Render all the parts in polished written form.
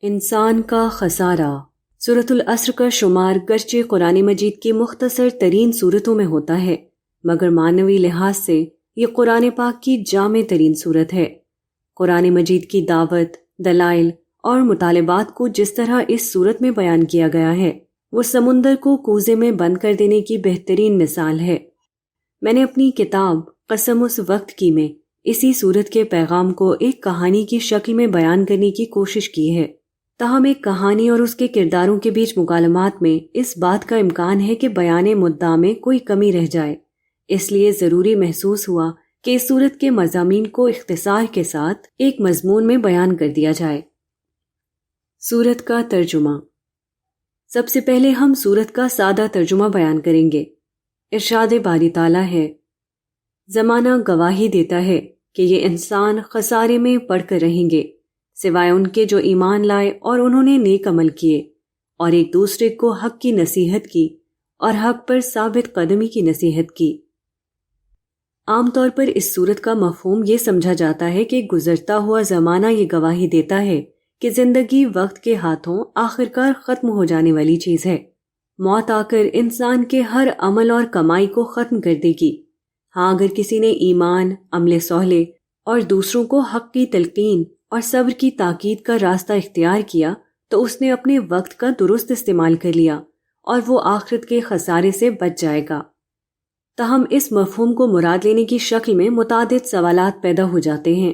انسان کا خسارہ۔ سورۃ العصر کا شمار گرچہ قرآن مجید کی مختصر ترین صورتوں میں ہوتا ہے، مگر معنوی لحاظ سے یہ قرآن پاک کی جامع ترین صورت ہے۔ قرآن مجید کی دعوت، دلائل اور مطالبات کو جس طرح اس صورت میں بیان کیا گیا ہے، وہ سمندر کو کوزے میں بند کر دینے کی بہترین مثال ہے۔ میں نے اپنی کتاب قسم اس وقت کی میں اسی صورت کے پیغام کو ایک کہانی کی شکل میں بیان کرنے کی کوشش کی ہے۔ تاہم ایک کہانی اور اس کے کرداروں کے بیچ مکالمات میں اس بات کا امکان ہے کہ بیان مدعا میں کوئی کمی رہ جائے، اس لیے ضروری محسوس ہوا کہ اس صورت کے مضامین کو اختصار کے ساتھ ایک مضمون میں بیان کر دیا جائے۔ صورت کا ترجمہ۔ سب سے پہلے ہم صورت کا سادہ ترجمہ بیان کریں گے۔ ارشاد باری تعالیٰ ہے، زمانہ گواہی دیتا ہے کہ یہ انسان خسارے میں پڑ کر رہیں گے، سوائے ان کے جو ایمان لائے اور انہوں نے نیک عمل کیے اور ایک دوسرے کو حق کی نصیحت کی اور حق پر ثابت قدمی کی نصیحت کی۔ عام طور پر اس صورت کا مفہوم یہ سمجھا جاتا ہے کہ گزرتا ہوا زمانہ یہ گواہی دیتا ہے کہ زندگی وقت کے ہاتھوں آخرکار ختم ہو جانے والی چیز ہے۔ موت آ کر انسان کے ہر عمل اور کمائی کو ختم کر دے گی۔ ہاں، اگر کسی نے ایمان، عمل صالح اور دوسروں کو حق کی تلقین اور صبر کی تاکید کا راستہ اختیار کیا تو اس نے اپنے وقت کا درست استعمال کر لیا اور وہ آخرت کے خسارے سے بچ جائے گا۔ تاہم اس مفہوم کو مراد لینے کی شکل میں متعدد سوالات پیدا ہو جاتے ہیں۔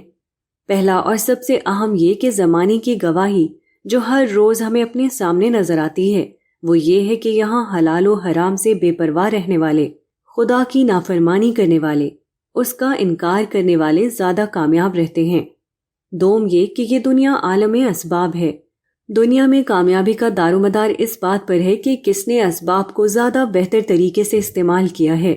پہلا اور سب سے اہم یہ کہ زمانے کی گواہی جو ہر روز ہمیں اپنے سامنے نظر آتی ہے وہ یہ ہے کہ یہاں حلال و حرام سے بے پرواہ رہنے والے، خدا کی نافرمانی کرنے والے، اس کا انکار کرنے والے زیادہ کامیاب رہتے ہیں۔ دوم یہ کہ یہ دنیا عالم اسباب ہے۔ دنیا میں کامیابی کا دار و مدار اس بات پر ہے کہ کس نے اسباب کو زیادہ بہتر طریقے سے استعمال کیا ہے۔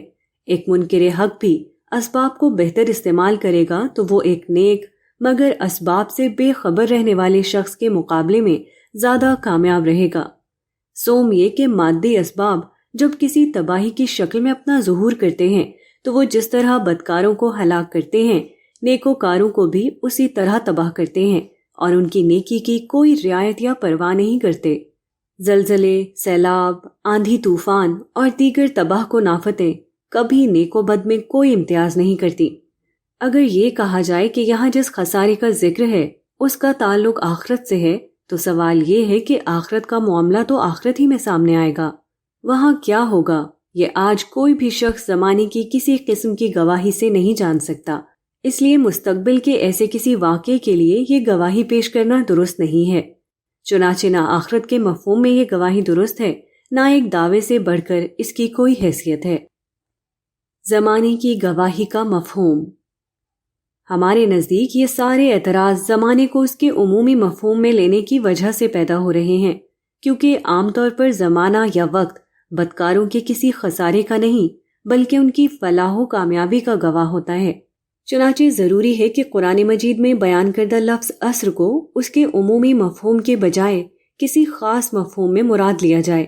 ایک منکر حق بھی اسباب کو بہتر استعمال کرے گا تو وہ ایک نیک مگر اسباب سے بے خبر رہنے والے شخص کے مقابلے میں زیادہ کامیاب رہے گا۔ سوم یہ کہ مادی اسباب جب کسی تباہی کی شکل میں اپنا ظہور کرتے ہیں تو وہ جس طرح بدکاروں کو ہلاک کرتے ہیں، نیکوکاروں کو بھی اسی طرح تباہ کرتے ہیں اور ان کی نیکی کی کوئی رعایت یا پرواہ نہیں کرتے۔ زلزلے، سیلاب، آندھی طوفان اور دیگر تباہ کن آفتیں کبھی نیک و بد میں کوئی امتیاز نہیں کرتی۔ اگر یہ کہا جائے کہ یہاں جس خسارے کا ذکر ہے اس کا تعلق آخرت سے ہے تو سوال یہ ہے کہ آخرت کا معاملہ تو آخرت ہی میں سامنے آئے گا، وہاں کیا ہوگا یہ آج کوئی بھی شخص زمانے کی کسی قسم کی گواہی سے نہیں جان سکتا۔ اس لیے مستقبل کے ایسے کسی واقعے کے لیے یہ گواہی پیش کرنا درست نہیں ہے۔ چنانچہ نہ آخرت کے مفہوم میں یہ گواہی درست ہے، نہ ایک دعوے سے بڑھ کر اس کی کوئی حیثیت ہے۔ زمانے کی گواہی کا مفہوم۔ ہمارے نزدیک یہ سارے اعتراض زمانے کو اس کے عمومی مفہوم میں لینے کی وجہ سے پیدا ہو رہے ہیں، کیونکہ عام طور پر زمانہ یا وقت بدکاروں کے کسی خسارے کا نہیں بلکہ ان کی فلاح و کامیابی کا گواہ ہوتا ہے۔ چنانچہ ضروری ہے کہ قرآن مجید میں بیان کردہ لفظ عصر کو اس کے عمومی مفہوم کے بجائے کسی خاص مفہوم میں مراد لیا جائے۔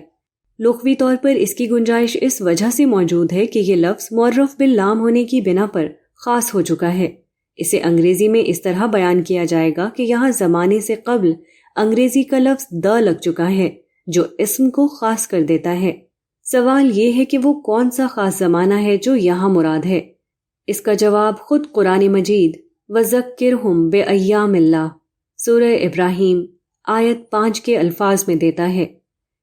لغوی طور پر اس کی گنجائش اس وجہ سے موجود ہے کہ یہ لفظ معرف باللام ہونے کی بنا پر خاص ہو چکا ہے۔ اسے انگریزی میں اس طرح بیان کیا جائے گا کہ یہاں زمانے سے قبل انگریزی کا لفظ دا لگ چکا ہے جو اسم کو خاص کر دیتا ہے۔ سوال یہ ہے کہ وہ کون سا خاص زمانہ ہے جو یہاں مراد ہے؟ اس کا جواب خود قرآن مجید وَذَكِّرْهُمْ بِأَيَّامِ اللَّهِ سورہ ابراہیم آیت 5 کے الفاظ میں دیتا ہے،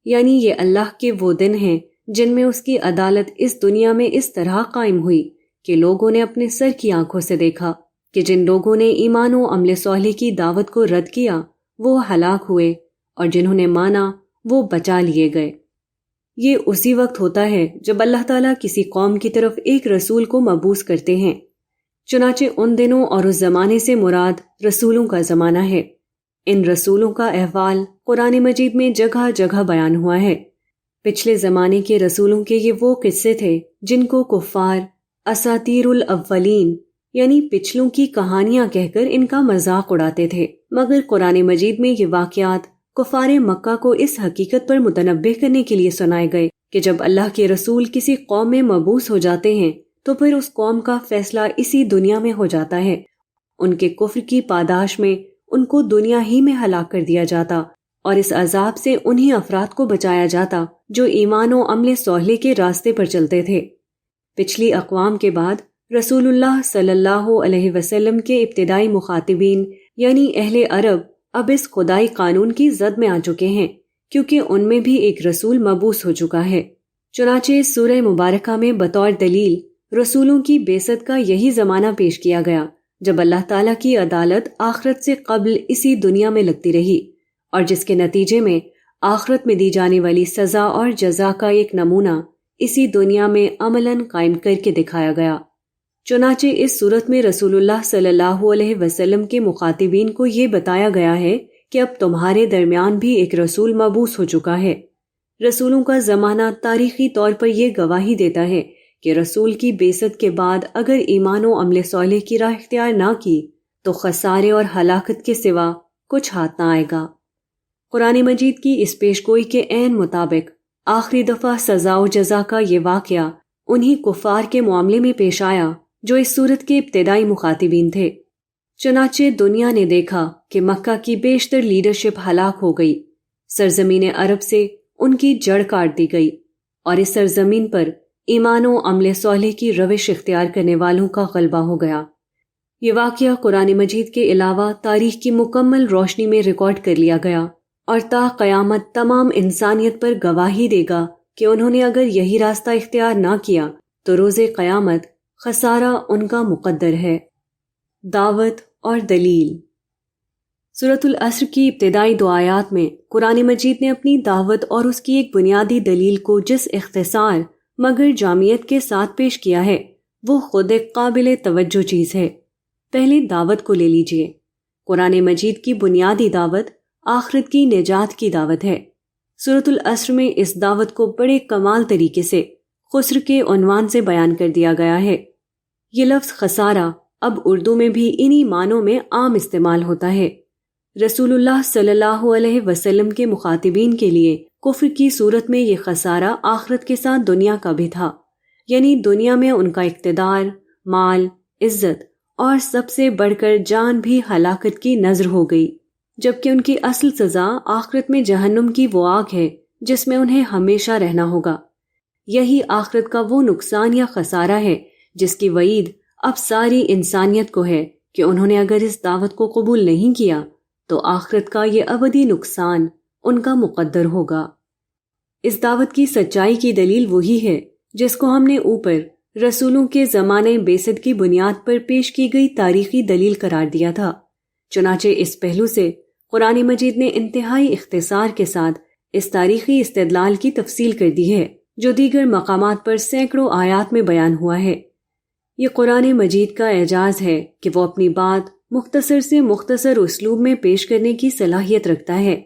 یعنی یہ اللہ کے وہ دن ہیں جن میں اس کی عدالت اس دنیا میں اس طرح قائم ہوئی کہ لوگوں نے اپنے سر کی آنکھوں سے دیکھا کہ جن لوگوں نے ایمان و عمل صالح کی دعوت کو رد کیا وہ ہلاک ہوئے اور جنہوں نے مانا وہ بچا لیے گئے۔ یہ اسی وقت ہوتا ہے جب اللہ تعالیٰ کسی قوم کی طرف ایک رسول کو مبعوث کرتے ہیں۔ چنانچہ ان دنوں اور اس زمانے سے مراد رسولوں کا زمانہ ہے۔ ان رسولوں کا احوال قرآن مجید میں جگہ جگہ بیان ہوا ہے۔ پچھلے زمانے کے رسولوں کے یہ وہ قصے تھے جن کو کفار اساطیر الاولین یعنی پچھلوں کی کہانیاں کہہ کر ان کا مذاق اڑاتے تھے، مگر قرآن مجید میں یہ واقعات کفار مکہ کو اس حقیقت پر متنبہ کرنے کے لیے سنائے گئے کہ جب اللہ کے رسول کسی قوم میں مبعوث ہو جاتے ہیں تو پھر اس قوم کا فیصلہ اسی دنیا میں ہو جاتا ہے۔ ان کے کفر کی پاداش میں ان کو دنیا ہی میں ہلاک کر دیا جاتا اور اس عذاب سے انہی افراد کو بچایا جاتا جو ایمان و عمل صالح کے راستے پر چلتے تھے۔ پچھلی اقوام کے بعد رسول اللہ صلی اللہ علیہ وسلم کے ابتدائی مخاطبین یعنی اہل عرب اب اس خدائی قانون کی زد میں آ چکے ہیں، کیونکہ ان میں بھی ایک رسول مبعوث ہو چکا ہے۔ چنانچہ سورہ مبارکہ میں بطور دلیل رسولوں کی بعثت کا یہی زمانہ پیش کیا گیا جب اللہ تعالیٰ کی عدالت آخرت سے قبل اسی دنیا میں لگتی رہی، اور جس کے نتیجے میں آخرت میں دی جانے والی سزا اور جزا کا ایک نمونہ اسی دنیا میں عملاً قائم کر کے دکھایا گیا۔ چنانچہ اس صورت میں رسول اللہ صلی اللہ علیہ وسلم کے مخاطبین کو یہ بتایا گیا ہے کہ اب تمہارے درمیان بھی ایک رسول مبعوث ہو چکا ہے۔ رسولوں کا زمانہ تاریخی طور پر یہ گواہی دیتا ہے کہ رسول کی بعثت کے بعد اگر ایمان و عمل صالح کی راہ اختیار نہ کی تو خسارے اور ہلاکت کے سوا کچھ ہاتھ نہ آئے گا۔ قرآن مجید کی اس پیشگوئی کے عین مطابق آخری دفعہ سزا و جزا کا یہ واقعہ انہی کفار کے معاملے میں پیش آیا جو اس صورت کے ابتدائی مخاطبین تھے۔ چنانچہ دنیا نے دیکھا کہ مکہ کی بیشتر لیڈرشپ ہلاک ہو گئی، سرزمین عرب سے ان کی جڑ کاٹ دی گئی، اور اس سرزمین پر ایمان و عمل صالح کی روش اختیار کرنے والوں کا غلبہ ہو گیا۔ یہ واقعہ قرآن مجید کے علاوہ تاریخ کی مکمل روشنی میں ریکارڈ کر لیا گیا اور تا قیامت تمام انسانیت پر گواہی دے گا کہ انہوں نے اگر یہی راستہ اختیار نہ کیا تو روز قیامت خسارہ ان کا مقدر ہے۔ دعوت اور دلیل۔ سورۃ العصر کی ابتدائی 2 آیات میں قرآن مجید نے اپنی دعوت اور اس کی ایک بنیادی دلیل کو جس اختصار مگر جامعیت کے ساتھ پیش کیا ہے وہ خود ایک قابل توجہ چیز ہے۔ پہلے دعوت کو لے لیجئے۔ قرآن مجید کی بنیادی دعوت آخرت کی نجات کی دعوت ہے۔ سورۃ العصر میں اس دعوت کو بڑے کمال طریقے سے خسر کے عنوان سے بیان کر دیا گیا ہے۔ یہ لفظ خسارہ اب اردو میں بھی انہی معنوں میں عام استعمال ہوتا ہے۔ رسول اللہ صلی اللہ علیہ وسلم کے مخاطبین کے لیے کفر کی صورت میں یہ خسارہ آخرت کے ساتھ دنیا کا بھی تھا، یعنی دنیا میں ان کا اقتدار، مال، عزت اور سب سے بڑھ کر جان بھی ہلاکت کی نذر ہو گئی، جبکہ ان کی اصل سزا آخرت میں جہنم کی وہ آگ ہے جس میں انہیں ہمیشہ رہنا ہوگا۔ یہی آخرت کا وہ نقصان یا خسارہ ہے جس کی وعید اب ساری انسانیت کو ہے کہ انہوں نے اگر اس دعوت کو قبول نہیں کیا تو آخرت کا یہ ابدی نقصان ان کا مقدر ہوگا۔ اس دعوت کی سچائی کی دلیل وہی ہے جس کو ہم نے اوپر رسولوں کے زمانے بعثت کی بنیاد پر پیش کی گئی تاریخی دلیل قرار دیا تھا۔ چنانچہ اس پہلو سے قرآن مجید نے انتہائی اختصار کے ساتھ اس تاریخی استدلال کی تفصیل کر دی ہے جو دیگر مقامات پر سینکڑوں آیات میں بیان ہوا ہے۔ یہ قرآن مجید کا اعجاز ہے کہ وہ اپنی بات مختصر سے مختصر اسلوب میں پیش کرنے کی صلاحیت رکھتا ہے،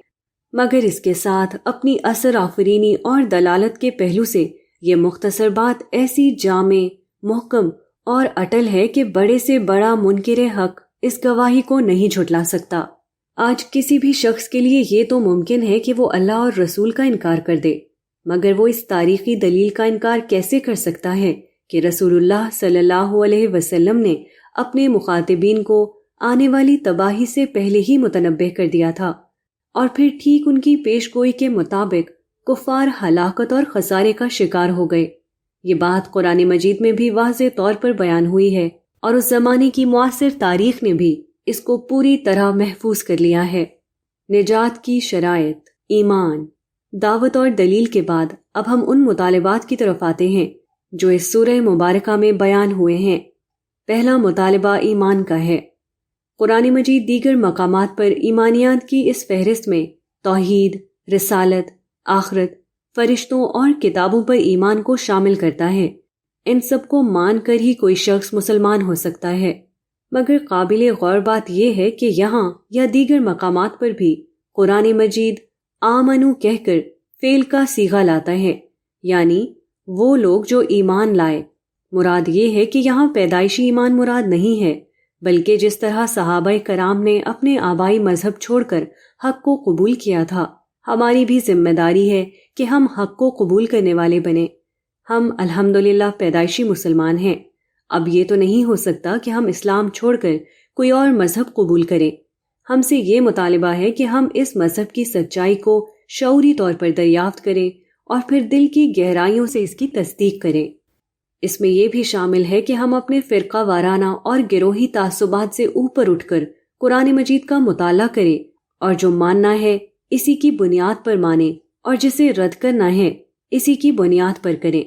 مگر اس کے ساتھ اپنی اثر آفرینی اور دلالت کے پہلو سے یہ مختصر بات ایسی جامع، محکم اور اٹل ہے کہ بڑے سے بڑا منکر حق اس گواہی کو نہیں جھٹلا سکتا۔ آج کسی بھی شخص کے لیے یہ تو ممکن ہے کہ وہ اللہ اور رسول کا انکار کر دے، مگر وہ اس تاریخی دلیل کا انکار کیسے کر سکتا ہے کہ رسول اللہ صلی اللہ علیہ وسلم نے اپنے مخاطبین کو آنے والی تباہی سے پہلے ہی متنبہ کر دیا تھا، اور پھر ٹھیک ان کی پیش گوئی کے مطابق کفار ہلاکت اور خسارے کا شکار ہو گئے۔ یہ بات قرآن مجید میں بھی واضح طور پر بیان ہوئی ہے، اور اس زمانے کی معاصر تاریخ نے بھی اس کو پوری طرح محفوظ کر لیا ہے۔ نجات کی شرائط، ایمان، دعوت اور دلیل کے بعد اب ہم ان مطالبات کی طرف آتے ہیں جو اس سورہ مبارکہ میں بیان ہوئے ہیں۔ پہلا مطالبہ ایمان کا ہے۔ قرآن مجید دیگر مقامات پر ایمانیات کی اس فہرست میں توحید، رسالت، آخرت، فرشتوں اور کتابوں پر ایمان کو شامل کرتا ہے۔ ان سب کو مان کر ہی کوئی شخص مسلمان ہو سکتا ہے، مگر قابل غور بات یہ ہے کہ یہاں یا دیگر مقامات پر بھی قرآن مجید آمنو کہہ کر فعل کا صیغہ لاتا ہے، یعنی وہ لوگ جو ایمان لائے۔ مراد یہ ہے کہ یہاں پیدائشی ایمان مراد نہیں ہے، بلکہ جس طرح صحابہ کرام نے اپنے آبائی مذہب چھوڑ کر حق کو قبول کیا تھا، ہماری بھی ذمہ داری ہے کہ ہم حق کو قبول کرنے والے بنیں۔ ہم الحمدللہ پیدائشی مسلمان ہیں۔ اب یہ تو نہیں ہو سکتا کہ ہم اسلام چھوڑ کر کوئی اور مذہب قبول کریں۔ ہم سے یہ مطالبہ ہے کہ ہم اس مذہب کی سچائی کو شعوری طور پر دریافت کریں اور پھر دل کی گہرائیوں سے اس کی تصدیق کریں۔ اس میں یہ بھی شامل ہے کہ ہم اپنے فرقہ وارانہ اور گروہی تعصبات سے اوپر اٹھ کر قرآن مجید کا مطالعہ کریں اور جو ماننا ہے اسی کی بنیاد پر مانیں اور جسے رد کرنا ہے اسی کی بنیاد پر کریں،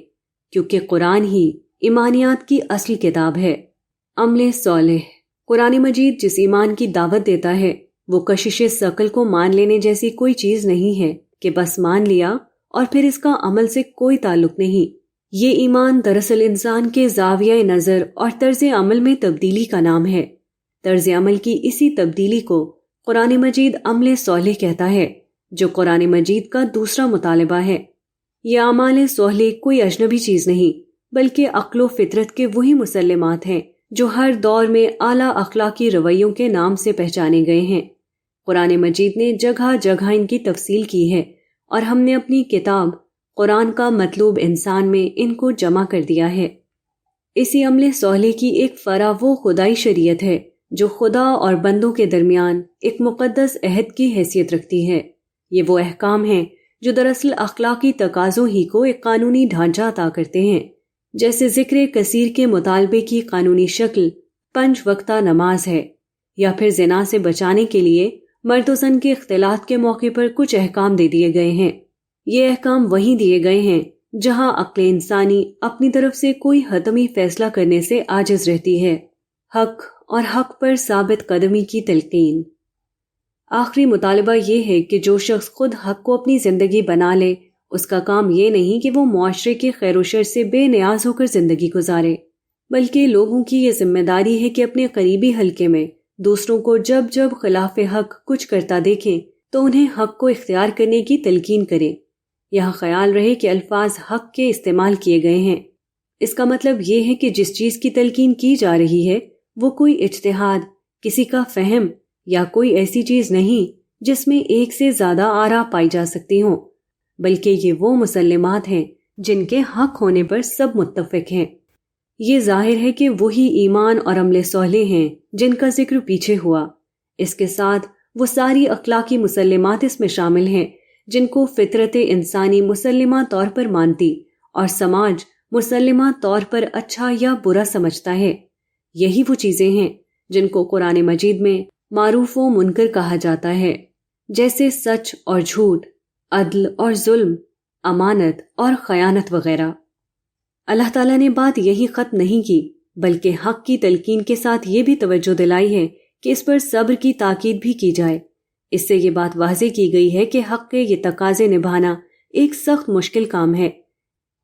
کیونکہ قرآن ہی ایمانیات کی اصل کتاب ہے۔ عمل صالح۔ قرآن مجید جس ایمان کی دعوت دیتا ہے وہ کشش ثقل کو مان لینے جیسی کوئی چیز نہیں ہے کہ بس مان لیا اور پھر اس کا عمل سے کوئی تعلق نہیں۔ یہ ایمان دراصل انسان کے زاویہ نظر اور طرز عمل میں تبدیلی کا نام ہے۔ طرز عمل کی اسی تبدیلی کو قرآن مجید عمل صالح کہتا ہے، جو قرآن مجید کا دوسرا مطالبہ ہے۔ یہ اعمال صالح کوئی اجنبی چیز نہیں بلکہ عقل و فطرت کے وہی مسلمات ہیں جو ہر دور میں اعلیٰ اخلاقی رویوں کے نام سے پہچانے گئے ہیں۔ قرآن مجید نے جگہ جگہ ان کی تفصیل کی ہے اور ہم نے اپنی کتاب قرآن کا مطلوب انسان میں ان کو جمع کر دیا ہے۔ اسی عمل صالح کی ایک فرع وہ خدائی شریعت ہے جو خدا اور بندوں کے درمیان ایک مقدس عہد کی حیثیت رکھتی ہے۔ یہ وہ احکام ہیں جو دراصل اخلاقی تقاضوں ہی کو ایک قانونی ڈھانچہ عطا کرتے ہیں، جیسے ذکر کثیر کے مطالبے کی قانونی شکل 5 وقتہ نماز ہے، یا پھر زنا سے بچانے کے لیے مرد و زن کے اختلاط کے موقع پر کچھ احکام دے دیے گئے ہیں۔ یہ احکام وہیں دیے گئے ہیں جہاں عقل انسانی اپنی طرف سے کوئی حتمی فیصلہ کرنے سے عاجز رہتی ہے۔ حق اور حق پر ثابت قدمی کی تلقین۔ آخری مطالبہ یہ ہے کہ جو شخص خود حق کو اپنی زندگی بنا لے، اس کا کام یہ نہیں کہ وہ معاشرے کے خیر و شر سے بے نیاز ہو کر زندگی گزارے، بلکہ لوگوں کی یہ ذمہ داری ہے کہ اپنے قریبی حلقے میں دوسروں کو جب جب خلاف حق کچھ کرتا دیکھیں تو انہیں حق کو اختیار کرنے کی تلقین کریں۔ یہاں خیال رہے کہ الفاظ حق کے استعمال کیے گئے ہیں۔ اس کا مطلب یہ ہے کہ جس چیز کی تلقین کی جا رہی ہے وہ کوئی اجتہاد، کسی کا فہم یا کوئی ایسی چیز نہیں جس میں ایک سے زیادہ آراء پائی جا سکتی ہوں، بلکہ یہ وہ مسلمات ہیں جن کے حق ہونے پر سب متفق ہیں۔ یہ ظاہر ہے کہ وہی ایمان اور عمل صالح ہیں جن کا ذکر پیچھے ہوا۔ اس کے ساتھ وہ ساری اخلاقی مسلمات اس میں شامل ہیں جن کو فطرت انسانی مسلمہ طور پر مانتی اور سماج مسلمہ طور پر اچھا یا برا سمجھتا ہے۔ یہی وہ چیزیں ہیں جن کو قرآن مجید میں معروف و منکر کہا جاتا ہے، جیسے سچ اور جھوٹ، عدل اور ظلم، امانت اور خیانت وغیرہ۔ اللہ تعالیٰ نے بات یہی ختم نہیں کی بلکہ حق کی تلقین کے ساتھ یہ بھی توجہ دلائی ہے کہ اس پر صبر کی تاکید بھی کی جائے۔ اس سے یہ بات واضح کی گئی ہے کہ حق کے یہ تقاضے نبھانا ایک سخت مشکل کام ہے۔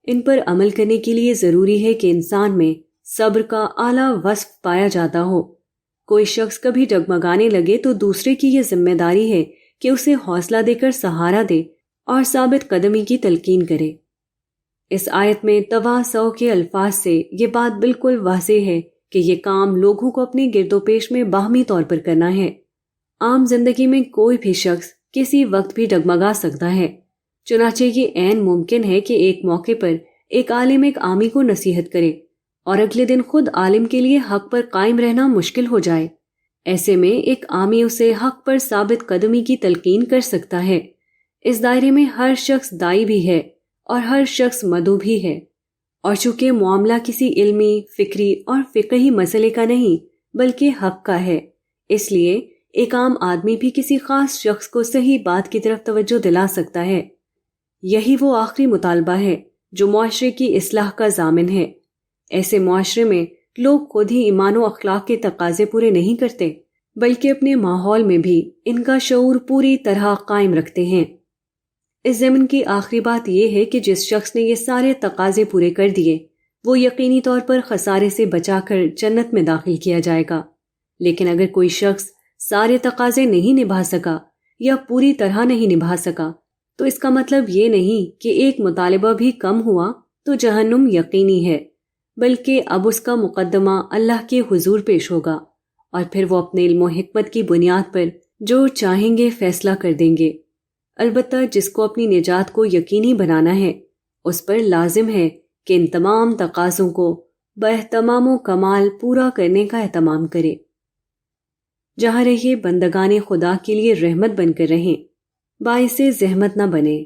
ان پر عمل کرنے کے لیے ضروری ہے کہ انسان میں صبر کا اعلیٰ وصف پایا جاتا ہو۔ کوئی شخص کبھی ڈگمگانے لگے تو دوسرے کی یہ ذمہ داری ہے کہ اسے حوصلہ دے کر سہارا دے اور ثابت قدمی کی تلقین کرے۔ اس آیت میں تواصع کے الفاظ سے یہ بات بالکل واضح ہے کہ یہ کام لوگوں کو اپنے گرد و پیش میں باہمی طور پر کرنا ہے۔ عام زندگی میں کوئی بھی شخص کسی وقت بھی ڈگمگا سکتا ہے، چنانچہ یہ عین ممکن ہے کہ ایک موقع پر ایک عالم ایک عامی کو نصیحت کرے اور اگلے دن خود عالم کے لیے حق پر قائم رہنا مشکل ہو جائے۔ ایسے میں ایک عامی اسے حق پر ثابت قدمی کی تلقین کر سکتا ہے۔ اس دائرے میں ہر شخص دائی بھی ہے اور ہر شخص مدعو بھی ہے، اور چونکہ معاملہ کسی علمی، فکری اور فقہی مسئلے کا نہیں بلکہ حق کا ہے، اس لیے ایک عام آدمی بھی کسی خاص شخص کو صحیح بات کی طرف توجہ دلا سکتا ہے۔ یہی وہ آخری مطالبہ ہے جو معاشرے کی اصلاح کا ضامن ہے۔ ایسے معاشرے میں لوگ خود ہی ایمان و اخلاق کے تقاضے پورے نہیں کرتے بلکہ اپنے ماحول میں بھی ان کا شعور پوری طرح قائم رکھتے ہیں۔ اس ضمن کی آخری بات یہ ہے کہ جس شخص نے یہ سارے تقاضے پورے کر دیے وہ یقینی طور پر خسارے سے بچا کر جنت میں داخل کیا جائے گا، لیکن اگر کوئی شخص سارے تقاضے نہیں نبھا سکا یا پوری طرح نہیں نبھا سکا تو اس کا مطلب یہ نہیں کہ ایک مطالبہ بھی کم ہوا تو جہنم یقینی ہے، بلکہ اب اس کا مقدمہ اللہ کے حضور پیش ہوگا اور پھر وہ اپنے علم و حکمت کی بنیاد پر جو چاہیں گے فیصلہ کر دیں گے۔ البتہ جس کو اپنی نجات کو یقینی بنانا ہے اس پر لازم ہے کہ ان تمام تقاضوں کو باہتمام و کمال پورا کرنے کا اہتمام کرے۔ جہاں رہیے بندگان خدا کے لیے رحمت بن کر رہیں، باعث زحمت نہ بنے۔